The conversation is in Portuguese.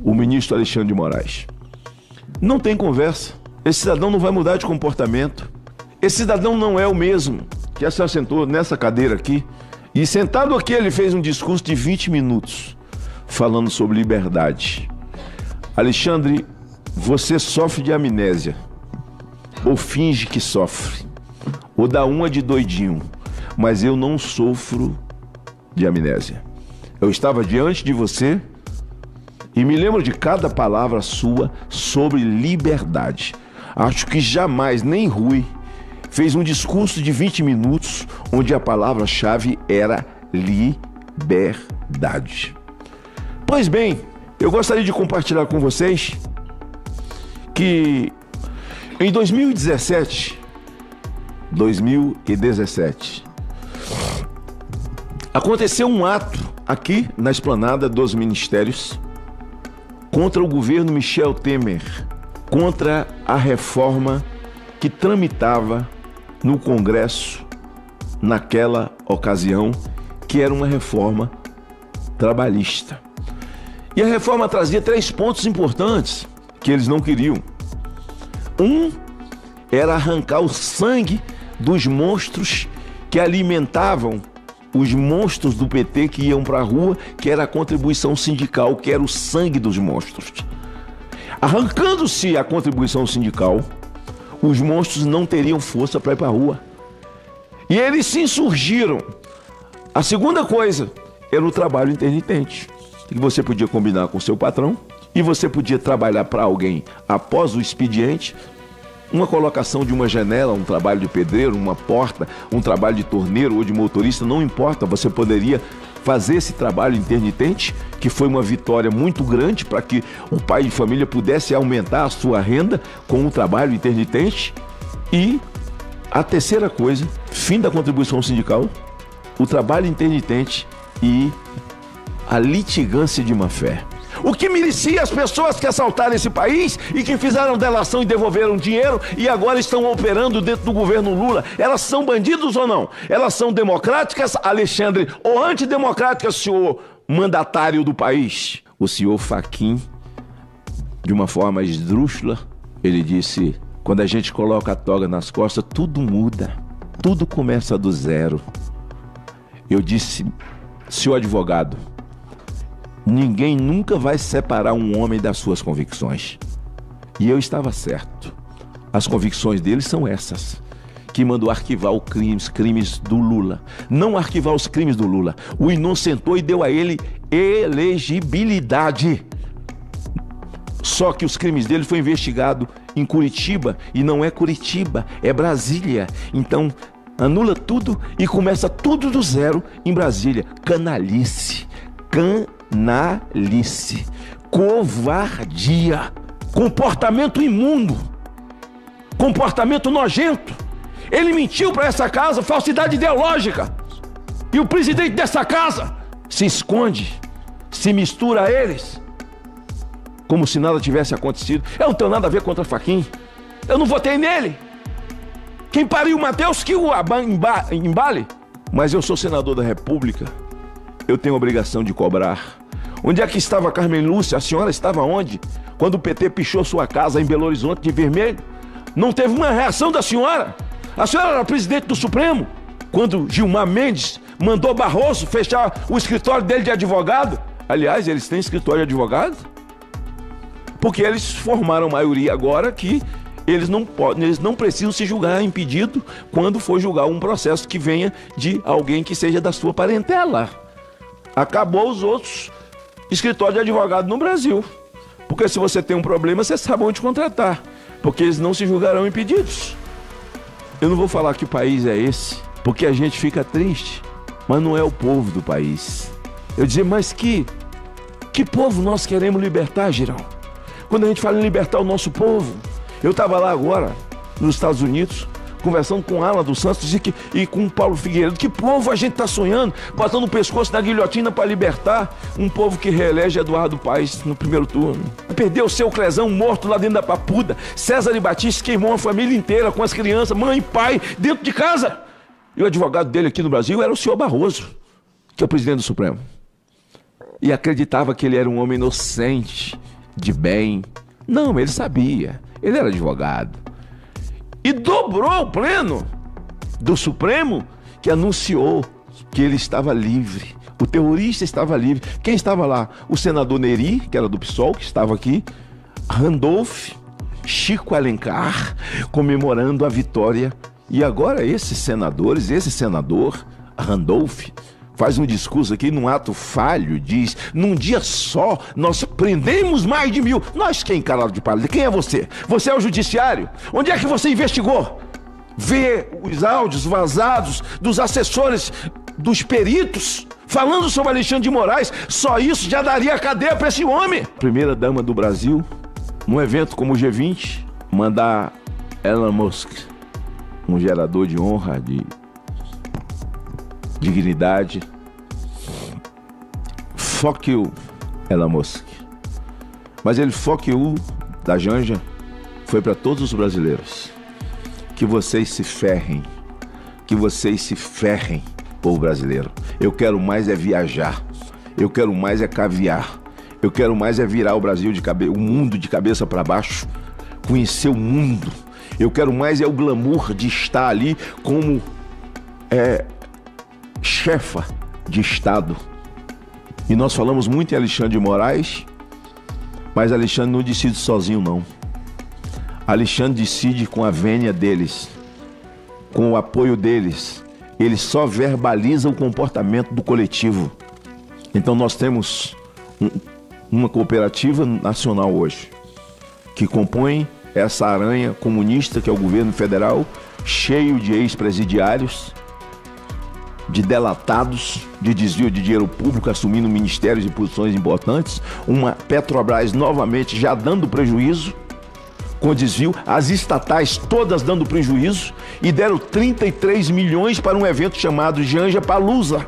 o ministro Alexandre de Moraes. Não tem conversa. Esse cidadão não vai mudar de comportamento. Esse cidadão não é o mesmo que a senhora sentou nessa cadeira aqui. E sentado aqui ele fez um discurso de 20 minutos falando sobre liberdade. Alexandre, você sofre de amnésia. Ou finge que sofre. Ou dá uma de doidinho. Mas eu não sofro de amnésia. Eu estava diante de você e me lembro de cada palavra sua sobre liberdade. Acho que jamais, nem Rui, fez um discurso de 20 minutos onde a palavra-chave era liberdade. Pois bem, eu gostaria de compartilhar com vocês que em 2017, aconteceu um ato aqui na esplanada dos ministérios contra o governo Michel Temer, contra a reforma que tramitava no Congresso naquela ocasião, que era uma reforma trabalhista. E a reforma trazia 3 pontos importantes que eles não queriam. Um era arrancar o sangue dos monstros que alimentavam os monstros do PT que iam para a rua, que era a contribuição sindical, que era o sangue dos monstros. Arrancando-se a contribuição sindical, os monstros não teriam força para ir para a rua. E eles se insurgiram. A segunda coisa era o trabalho intermitente, que você podia combinar com o seu patrão e você podia trabalhar para alguém após o expediente, uma colocação de uma janela, um trabalho de pedreiro, uma porta, um trabalho de torneiro ou de motorista, não importa, você poderia fazer esse trabalho intermitente, que foi uma vitória muito grande para que o pai de família pudesse aumentar a sua renda com o trabalho intermitente. E a terceira coisa, fim da contribuição sindical, o trabalho intermitente e a litigância de má-fé. O que merecia as pessoas que assaltaram esse país e que fizeram delação e devolveram dinheiro e agora estão operando dentro do governo Lula. Elas são bandidos ou não? Elas são democráticas, Alexandre, ou antidemocráticas, senhor mandatário do país? O senhor Fachin, de uma forma esdrúxula, ele disse: quando a gente coloca a toga nas costas, tudo muda, tudo começa do zero. Eu disse: senhor advogado, ninguém nunca vai separar um homem das suas convicções. E eu estava certo. As convicções dele são essas, que mandou arquivar os crimes do Lula. Não arquivar os crimes do Lula. O inocentou e deu a ele elegibilidade. Só que os crimes dele foram investigados em Curitiba, e não é Curitiba, é Brasília. Então, anula tudo e começa tudo do zero em Brasília. Canalice. Canalice, covardia, comportamento imundo, comportamento nojento. Ele mentiu para essa casa, falsidade ideológica. E o presidente dessa casa se esconde, se mistura a eles, como se nada tivesse acontecido. Eu não tenho nada a ver contra Fachin. Eu não votei nele. Quem pariu o Matheus que o embale. Mas eu sou senador da República. Eu tenho a obrigação de cobrar. Onde é que estava Carmen Lúcia? A senhora estava onde? Quando o PT pichou sua casa em Belo Horizonte de vermelho? Não teve uma reação da senhora? A senhora era presidente do Supremo? Quando Gilmar Mendes mandou Barroso fechar o escritório dele de advogado? Aliás, eles têm escritório de advogado? Porque eles formaram maioria agora que eles não precisam se julgar impedido quando for julgar um processo que venha de alguém que seja da sua parentela. Acabou os outros escritórios de advogado no Brasil. Porque se você tem um problema, você sabe onde contratar. Porque eles não se julgarão impedidos. Eu não vou falar que país é esse, porque a gente fica triste. Mas não é o povo do país. Eu dizer, mas que povo nós queremos libertar, Girão? Quando a gente fala em libertar o nosso povo. Eu estava lá agora, nos Estados Unidos, conversando com Alan dos Santos e com Paulo Figueiredo. Que povo a gente está sonhando, botando o pescoço na guilhotina para libertar um povo que reelege Eduardo Paes no primeiro turno. Perdeu o seu Clezão morto lá dentro da Papuda. César e Batista queimou a família inteira com as crianças, mãe e pai, dentro de casa. E o advogado dele aqui no Brasil era o senhor Barroso, que é o presidente do Supremo. e acreditava que ele era um homem inocente, de bem. Não, ele sabia, ele era advogado. E dobrou o pleno do Supremo, que anunciou que ele estava livre. O terrorista estava livre. Quem estava lá? O senador Neri, que era do PSOL, que estava aqui, Randolph, Chico Alencar, comemorando a vitória. E agora esses senadores, esse senador, Randolph, faz um discurso aqui num ato falho, diz: num dia só nós prendemos mais de 1000. Nós quem, caralho de palha? Quem é você? Você é o judiciário? Onde é que você investigou? Vê os áudios vazados dos assessores, dos peritos, falando sobre Alexandre de Moraes. Só isso já daria cadeia para esse homem. Primeira dama do Brasil, num evento como o G20, mandar Elon Musk, um gerador de honra, de dignidade. Fuck you, Elon Musk. Mas ele fuck you da Janja foi para todos os brasileiros. Que vocês se ferrem. Que vocês se ferrem, povo brasileiro. Eu quero mais é viajar. Eu quero mais é caviar. Eu quero mais é virar o Brasil o mundo de cabeça para baixo. Conhecer o mundo. Eu quero mais é o glamour de estar ali como chefa de Estado. E nós falamos muito em Alexandre de Moraes, mas Alexandre não decide sozinho, não. Alexandre decide com a vênia deles, com o apoio deles. Ele só verbaliza o comportamento do coletivo. Então nós temos uma cooperativa nacional hoje, que compõe essa aranha comunista que é o governo federal, cheio de ex-presidiários, de delatados, de desvio de dinheiro público, assumindo ministérios e posições importantes, uma Petrobras novamente já dando prejuízo, com desvio, as estatais todas dando prejuízo, e deram 33 milhões para um evento chamado Janja Palusa.